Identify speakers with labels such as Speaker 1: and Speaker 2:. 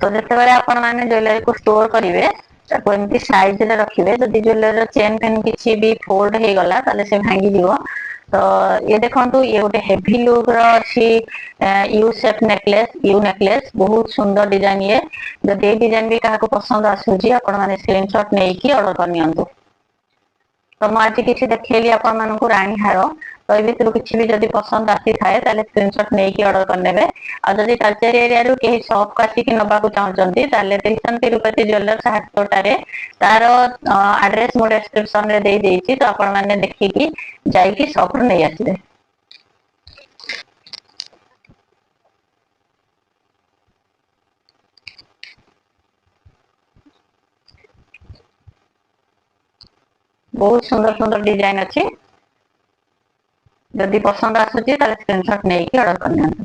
Speaker 1: तो जितेबाला आपण मैंने ज्वेलरी को स्टोर करेंगे ताको एमती साइज रे रखिए जदि ज्वेलरी चेन फेन किसी भी फोल्ड हो गला ताले से भांगी जीवो। तो ये देखंतु ये गोटे हेवी लुक रो अछि U shape necklace you necklace बहुत सुंदर डिजाइन ये जदि ये डिजाइन भी काहा को पसंद आसुजी आपण माने स्क्रीनशॉट नै कि ऑर्डर कर नियंतु। तो मु आज किसी देखली आपण मानकु रानी हार तो ये भितर किसी भी जदि पसंद आसी थाए ताले स्क्रीनशॉट नै कि ऑर्डर करनेबे आ जदि तालचेरी एरिया रो केही शॉप कासी कि नबा को चाहचंती ताले तिरुपति तिरुपति ज्वेलर्स हाटकोटारे तार एड्रेस मो डिस्क्रिप्शन रे दे देछि तो आपण माने देखिकी जाईकी शॉप रो नै आसीबे। बहुत सुंदर सुंदर डिजाइन अच्छी जदि पसंद आसुची ताले स्क्रीनशॉट नै कि ऑर्डर करनियंतु।